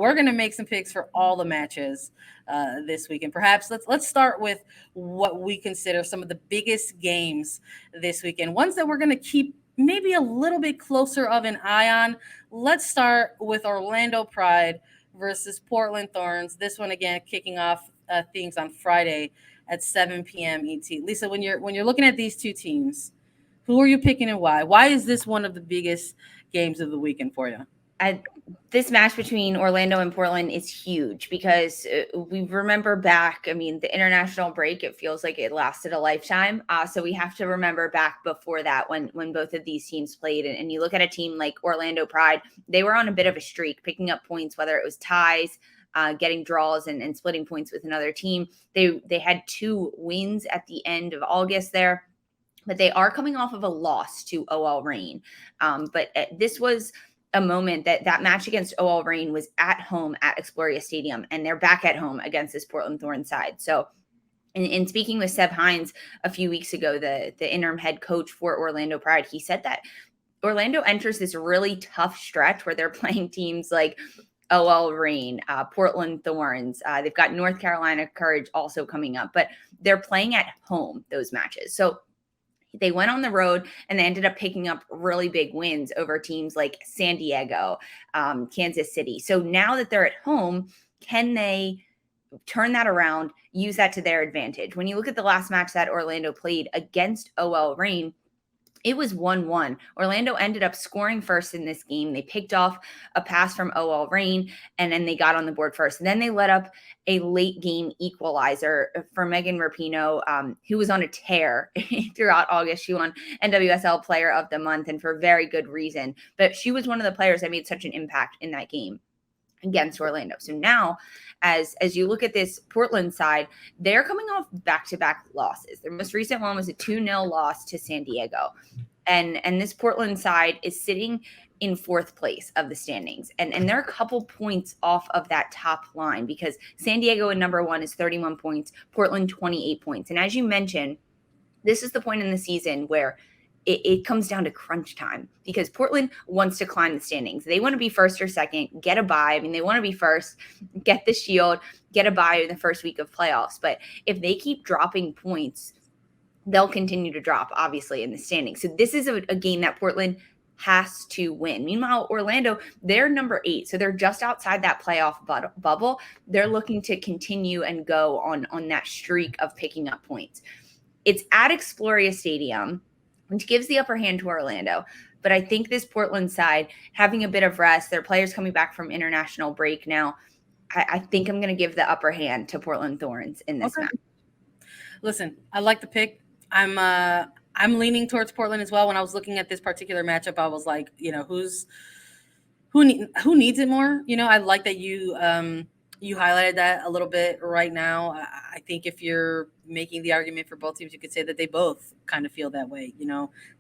we're going to make some picks for all the matches this week. And perhaps let's start with what we consider some of the biggest games this weekend, ones that we're going to keep maybe a little bit closer of an eye on. Let's start with Orlando Pride versus Portland Thorns. This one again kicking off things on Friday at 7 p.m. ET. Lisa, when you're looking at these two teams, who are you picking and why? Why is this one of the biggest games of the weekend for you? This match between Orlando and Portland is huge because we remember back, I mean, the international break, it feels like it lasted a lifetime. So we have to remember back before that when both of these teams played. And you look at a team like Orlando Pride, they were on a bit of a streak, picking up points, whether it was ties, getting draws and splitting points with another team. They had 2 wins at the end of August there, but they are coming off of a loss to OL Reign. But this was a moment that match against OL Reign was at home at Exploria Stadium, and they're back at home against this Portland Thorns side. So in speaking with Seb Hines a few weeks ago, the interim head coach for Orlando Pride, he said that Orlando enters this really tough stretch where they're playing teams like OL Reign, Portland Thorns. They've got North Carolina Courage also coming up, but they're playing at home, those matches. So they went on the road and they ended up picking up really big wins over teams like San Diego, Kansas City. So now that they're at home, can they turn that around, use that to their advantage? When you look at the last match that Orlando played against OL Reign, it was 1-1. Orlando ended up scoring first in this game. They picked off a pass from OL Reign, and then they got on the board first. And then they let up a late game equalizer for Megan Rapinoe, who was on a tear throughout August. She won NWSL Player of the Month, and for very good reason. But she was one of the players that made such an impact in that game against Orlando. So now, as you look at this Portland side, they're coming off back-to-back losses. Their most recent one was a 2-0 loss to San Diego. And this Portland side is sitting in 4th place of the standings. And they're a couple points off of that top line because San Diego in number 1 is 31 points, Portland 28 points. And as you mentioned, this is the point in the season where it comes down to crunch time because Portland wants to climb the standings. They want to be first or second, get a bye. I mean, they want to be first, get the shield, get a bye in the first week of playoffs. But if they keep dropping points, they'll continue to drop, obviously, in the standings. So this is a game that Portland has to win. Meanwhile, Orlando, they're number 8. So they're just outside that playoff bubble. They're looking to continue and go on that streak of picking up points. It's at Exploria Stadium, which gives the upper hand to Orlando. But I think this Portland side, having a bit of rest, their players coming back from international break now, I think I'm going to give the upper hand to Portland Thorns in this match. Listen, I like the pick. I'm leaning towards Portland as well. When I was looking at this particular matchup, I was like, who needs it more? I like that you highlighted that a little bit right now. I think if you're making the argument for both teams, you could say that they both kind of feel that way,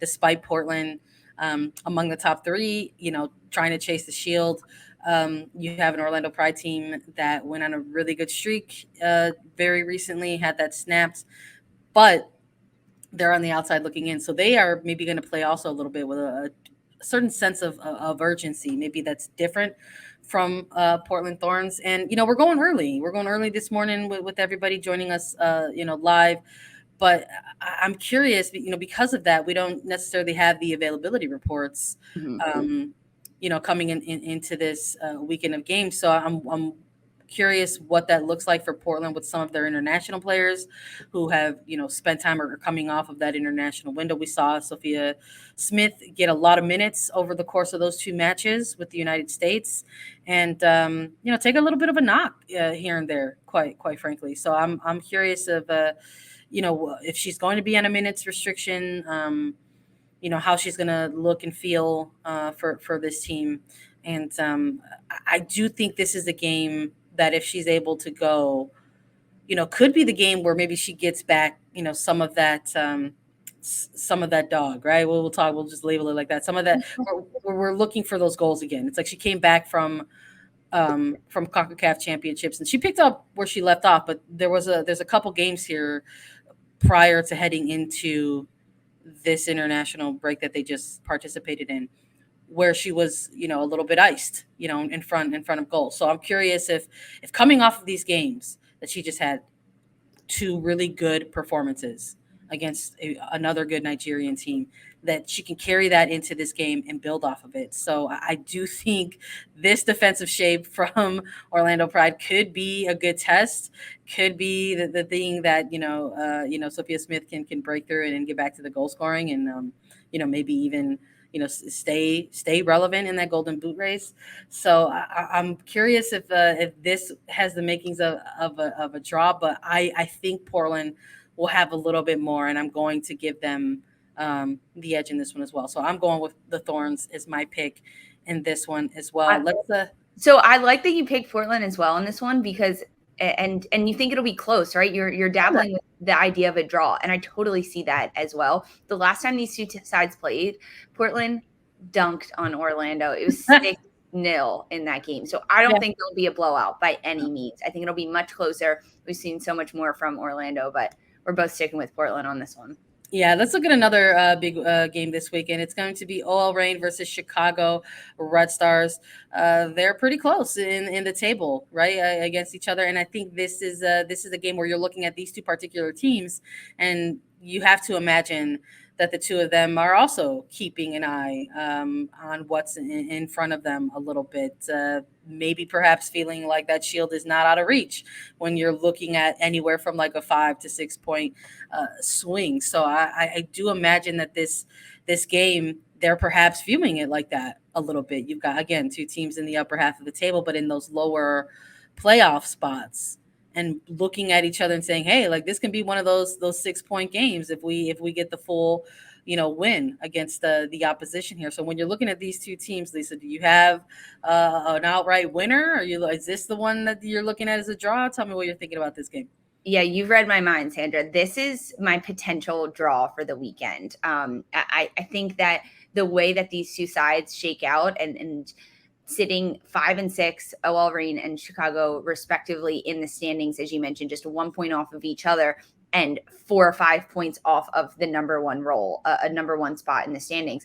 despite Portland among the top 3, trying to chase the shield. You have an Orlando Pride team that went on a really good streak very recently, had that snapped, but they're on the outside looking in. So they are maybe going to play also a little bit with a certain sense of urgency. Maybe that's different from Portland Thorns. And, we're going early. We're going early this morning with everybody joining us, live. But I'm curious, because of that, we don't necessarily have the availability reports, coming into this weekend of games. So I'm curious what that looks like for Portland with some of their international players who have, spent time or coming off of that international window. We saw Sophia Smith get a lot of minutes over the course of those 2 matches with the United States and, take a little bit of a knock here and there, quite frankly. So I'm curious of, if she's going to be on a minutes restriction, how she's going to look and feel for this team. And I do think this is a game that if she's able to go, could be the game where maybe she gets back, some of that dog, right? We'll just label it like that. Some of that, we're looking for those goals again. It's like she came back from CONCACAF championships and she picked up where she left off, but there's a couple games here prior to heading into this international break that they just participated in where she was, a little bit iced, in front of goal. So I'm curious if coming off of these games that she just had two really good performances against another good Nigerian team, that she can carry that into this game and build off of it. So I do think this defensive shape from Orlando Pride could be a good test, could be the thing that Sophia Smith can break through it and get back to the goal scoring, and maybe even stay relevant in that Golden Boot race. So I'm curious if this has the makings of a draw, but I think Portland will have a little bit more, and I'm going to give them the edge in this one as well. So I'm going with the Thorns as my pick in this one as well. So I like that you picked Portland as well in this one, because and you think it'll be close, right? You're dabbling with the idea of a draw, and I totally see that as well. The last time these two sides played, Portland dunked on Orlando. It was 6-0 in that game. So I don't think it'll be a blowout by any means. I think it'll be much closer. We've seen so much more from Orlando, but we're both sticking with Portland on this one. Yeah, let's look at another big game this weekend. It's going to be OL Reign versus Chicago Red Stars. They're pretty close in the table, right, against each other. And I think this is a game where you're looking at these two particular teams, and you have to imagine that the two of them are also keeping an eye on what's in front of them a little bit. Maybe perhaps feeling like that shield is not out of reach when you're looking at anywhere from like a 5 to 6 point swing. So I do imagine that this game, they're perhaps viewing it like that a little bit. You've got, again, two teams in the upper half of the table, but in those lower playoff spots, and looking at each other and saying, hey, like this can be one of those 6 point games if we get the full win against the opposition here. So when you're looking at these two teams, Lisa, do you have an outright winner? Is this the one that you're looking at as a draw? Tell me what you're thinking about this game. Yeah, you've read my mind, Sandra. This is my potential draw for the weekend. I think that the way that these two sides shake out, and sitting 5 and 6, OL Reign and Chicago respectively in the standings, as you mentioned, just 1 point off of each other and 4 or 5 points off of the number one role, a number one spot in the standings.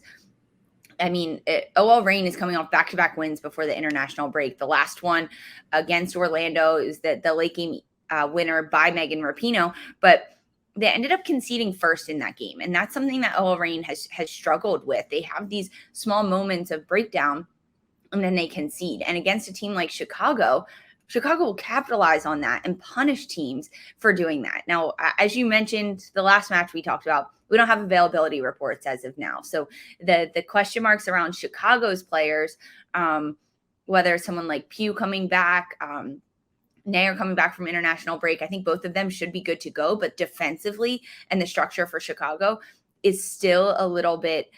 I mean, OL Reign is coming off back-to-back wins before the international break. The last one against Orlando is the late game winner by Megan Rapinoe, but they ended up conceding first in that game. And that's something that OL Reign has struggled with. They have these small moments of breakdown, and then they concede. And against a team like Chicago will capitalize on that and punish teams for doing that. Now, as you mentioned, the last match we talked about, we don't have availability reports as of now. So the question marks around Chicago's players, whether someone like Pugh coming back, Nair coming back from international break, I think both of them should be good to go. But defensively, and the structure for Chicago is still a little bit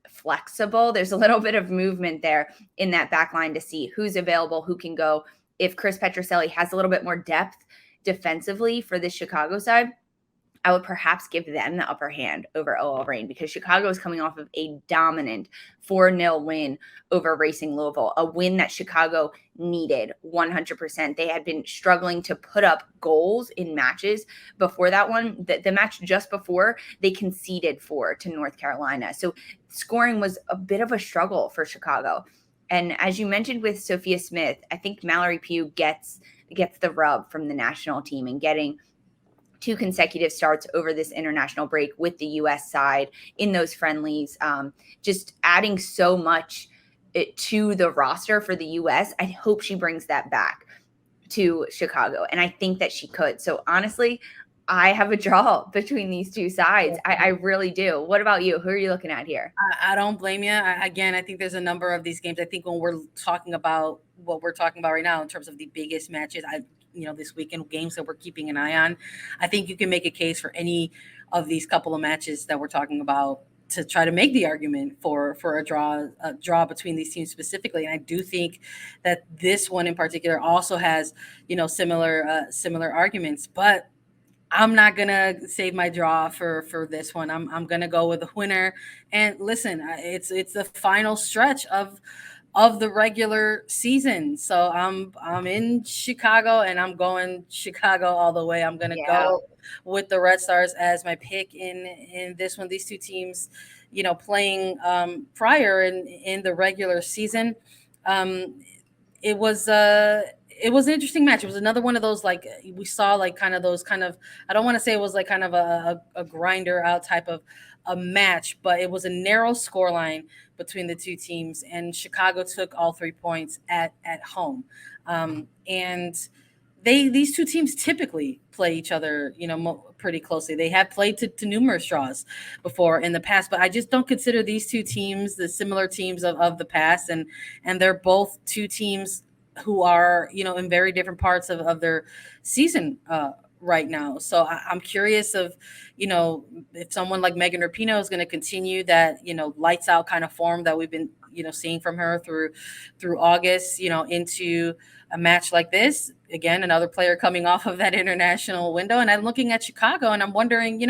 flexible. There's a little bit of movement there in that back line to see who's available, who can go. If Chris Petroselli has a little bit more depth defensively for the Chicago side, I would perhaps give them the upper hand over OL Reign, because Chicago is coming off of a dominant 4-0 win over Racing Louisville, a win that Chicago needed 100%. They had been struggling to put up goals in matches before that one. The match just before, they conceded 4 to North Carolina. So scoring was a bit of a struggle for Chicago. And as you mentioned with Sophia Smith, I think Mallory Pugh gets the rub from the national team and getting 2 consecutive starts over this international break with the U.S. side in those friendlies, just adding so much to the roster for the U.S. I hope she brings that back to Chicago, and I think that she could. So honestly, I have a draw between these two sides. I really do. What about you? Who are you looking at here? I don't blame you. Again, I think there's a number of these games. I think when we're talking about what we're talking about right now in terms of the biggest matches, this weekend, games that we're keeping an eye on, I think you can make a case for any of these couple of matches that we're talking about to try to make the argument for a draw between these teams specifically. And I do think that this one in particular also has, similar arguments, but I'm not gonna save my draw for this one. I'm gonna go with the winner. And listen, it's the final stretch of the regular season. So I'm in Chicago, and I'm going Chicago all the way. I'm gonna go with the Red Stars as my pick in this one. These two teams, playing prior in the regular season. Um, it was an interesting match. It was another one of those, like, we saw, like, kind of those kind of, I don't want to say it was like kind of a grinder out type of a match, but it was a narrow scoreline between the two teams, and Chicago took all 3 points at home. And these two teams typically play each other, pretty closely. They have played to numerous draws before in the past, but I just don't consider these two teams the similar teams of the past, and they're both two teams who are, in very different parts of their season right now. So I'm curious of, if someone like Megan Rapinoe is going to continue that, lights out kind of form that we've been, seeing from her through August, into a match like this. Again, another player coming off of that international window. And I'm looking at Chicago and I'm wondering,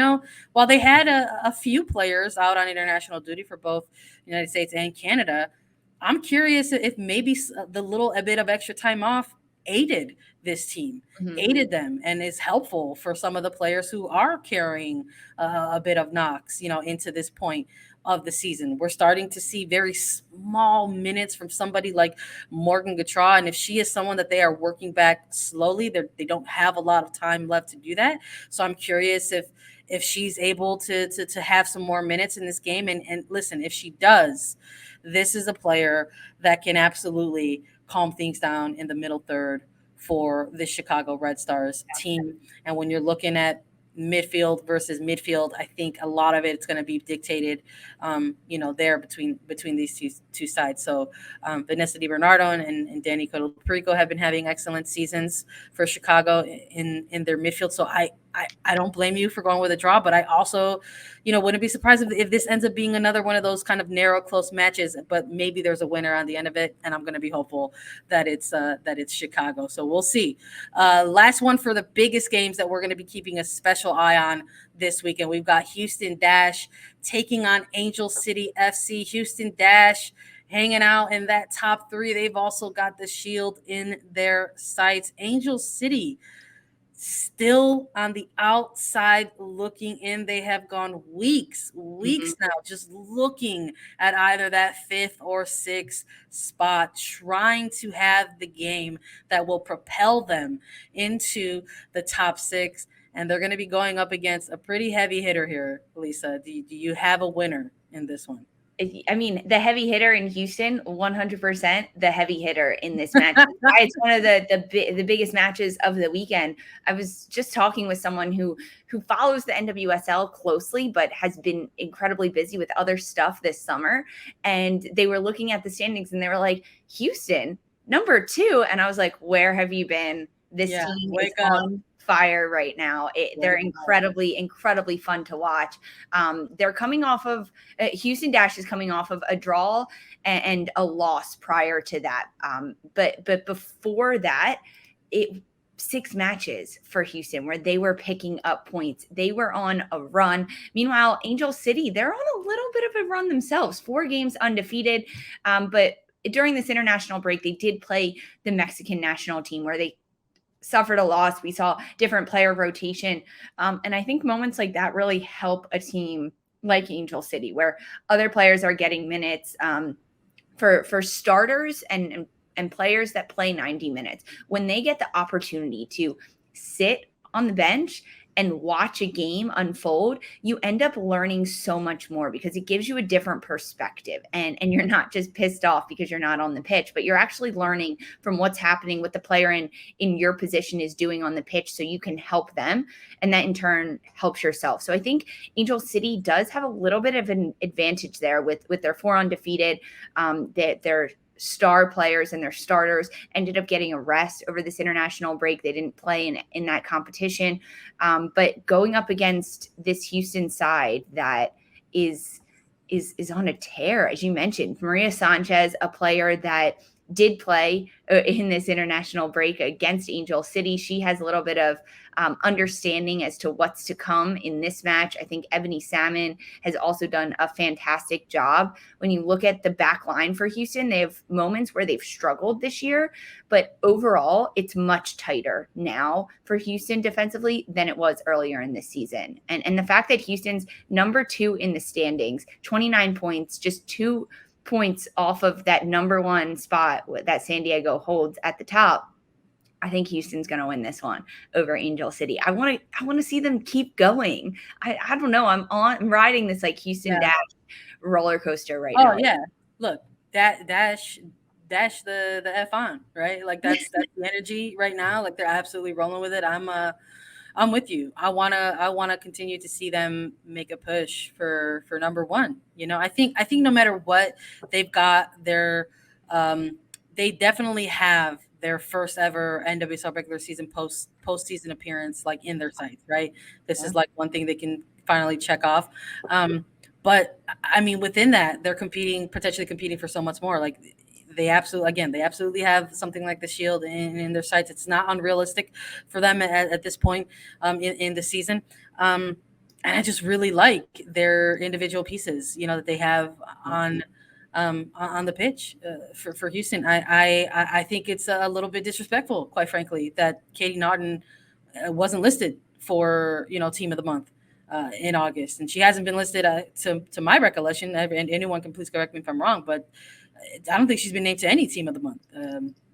while they had a few players out on international duty for both United States and Canada, I'm curious if maybe the little a bit of extra time off aided this team, aided them, and is helpful for some of the players who are carrying a bit of knocks, into this point of the season. We're starting to see very small minutes from somebody like Morgan Gautrat, and if she is someone that they are working back slowly, they don't have a lot of time left to do that. So I'm curious if she's able to have some more minutes in this game. And listen, if she does, this is a player that can absolutely calm things down in the middle third for the Chicago Red Stars team. And when you're looking at midfield versus midfield, I think a lot of it's going to be dictated, there between these two sides. So Vanessa DiBernardo and Danny Codoperico have been having excellent seasons for Chicago in their midfield. So I don't blame you for going with a draw, but I also, wouldn't be surprised if this ends up being another one of those kind of narrow, close matches, but maybe there's a winner on the end of it. And I'm going to be hopeful that it's Chicago. So we'll see. Last one for the biggest games that we're going to be keeping a special eye on this weekend. We've got Houston Dash taking on Angel City FC. Houston Dash hanging out in that top three. They've also got the Shield in their sights. Angel City still on the outside looking in. They have gone weeks now, just looking at either that fifth or sixth spot, trying to have the game that will propel them into the top six. And they're going to be going up against a pretty heavy hitter here, Lisa. Do you have a winner in this one? I mean, the heavy hitter in Houston, 100% the heavy hitter in this match. It's one of the biggest matches of the weekend. I was just talking with someone who follows the NWSL closely, but has been incredibly busy with other stuff this summer. And they were looking at the standings and they were like, Houston, number 2. And I was like, where have you been? This team is on fire right now. They're incredibly fun to watch. They're coming off of Houston Dash is coming off of a draw and a loss prior to that. But before that, 6 matches for Houston where they were picking up points. They were on a run. Meanwhile, Angel City, they're on a little bit of a run themselves. 4 games undefeated. But during this international break, they did play the Mexican national team where they suffered a loss. We saw different player rotation. And I think moments like that really help a team like Angel City, where other players are getting minutes for starters and players that play 90 minutes. When they get the opportunity to sit on the bench and watch a game unfold, you end up learning so much more because it gives you a different perspective. And you're not just pissed off because you're not on the pitch, but you're actually learning from what's happening, what the player in your position is doing on the pitch, so you can help them. And that in turn helps yourself. So I think Angel City does have a little bit of an advantage there with their 4 undefeated, that they're star players and their starters ended up getting a rest over this international break. They didn't play in that competition. But going up against this Houston side that is on a tear, as you mentioned, Maria Sanchez, a player that did play in this international break against Angel City. She has a little bit of understanding as to what's to come in this match. I think Ebony Salmon has also done a fantastic job. When you look at the back line for Houston, they have moments where they've struggled this year, but overall, it's much tighter now for Houston defensively than it was earlier in this season. And the fact that Houston's number 2 in the standings, 29 points, just 2 points off of that number 1 spot that San Diego holds at the top, I think Houston's going to win this one over Angel City. I want to see them keep going. I don't know. I'm riding this like Houston dash roller coaster right now. Oh yeah. Look, dash the F on, right? Like that's the energy right now. Like they're absolutely rolling with it. I'm with you. I wanna continue to see them make a push for number 1. I think no matter what they've got, they definitely have their first ever NWSL regular season postseason appearance like in their sights, right? This is like one thing they can finally check off. But I mean, within that, they're potentially competing for so much more. Like they absolutely have something like the Shield in their sights. It's not unrealistic for them at this point in the season. And I just really like their individual pieces, that they have on the pitch for Houston. I think it's a little bit disrespectful, quite frankly, that Katie Naughton wasn't listed for team of the month in August, and she hasn't been listed to my recollection. And anyone can please correct me if I'm wrong, but I don't think she's been named to any team of the month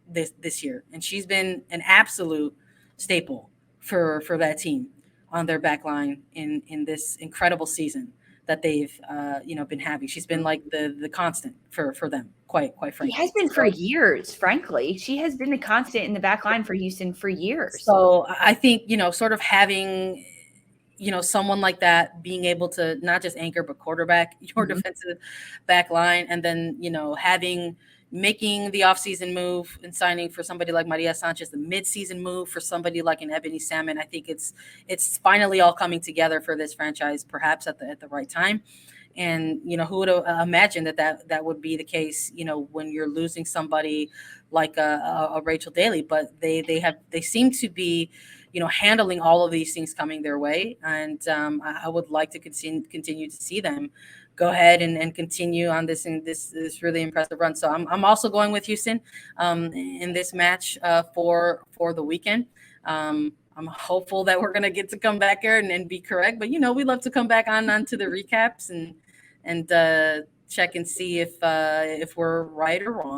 this year, and she's been an absolute staple for that team on their back line in this incredible season that they've been having. She's been like the constant for them, quite frankly. She has been for years, frankly. She has been the constant in the back line for Houston for years. So I think, sort of having someone like that being able to not just anchor but quarterback your defensive back line, and then making the offseason move and signing for somebody like Maria Sanchez, the midseason move for somebody like an Ebony Salmon. I think it's finally all coming together for this franchise, perhaps at the right time. And who would imagine that would be the case when you're losing somebody like a Rachel Daly, but they seem to be handling all of these things coming their way, and I would like to continue to see them go ahead and continue on this really impressive run. So I'm also going with Houston in this match for the weekend. I'm hopeful that we're going to get to come back here and be correct, but we love to come back onto the recaps and check and see if we're right or wrong.